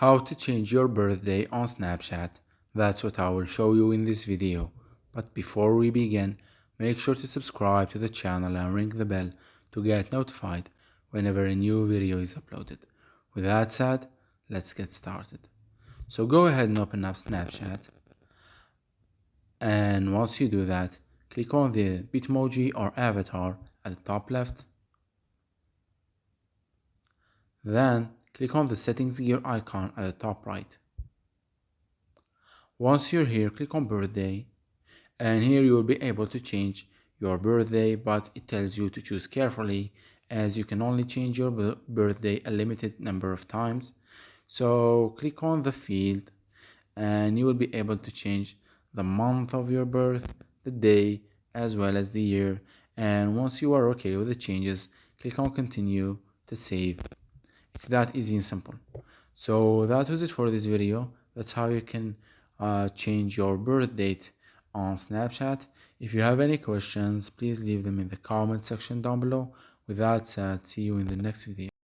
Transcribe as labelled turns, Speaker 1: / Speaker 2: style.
Speaker 1: How to change your birthday on Snapchat. That's what I will show you in this video. But before we begin, make sure to subscribe to the channel and ring the bell to get notified whenever a new video is uploaded. With that said, let's get started. So go ahead and open up Snapchat, and once you do that, click on the Bitmoji or avatar at the top left. Then click on the settings gear icon at the top right. Once you're here, click on birthday, and here you will be able to change your birthday, but it tells you to choose carefully as you can only change your birthday a limited number of times. So click on the field and you will be able to change the month of your birth, the day, as well as the year. And once you are okay with the changes, click on continue to save. It's that easy and simple. So that was it for this video. That's how you can change your birth date on Snapchat. If you have any questions, please leave them in the comment section down below. With that said, see you in the next video.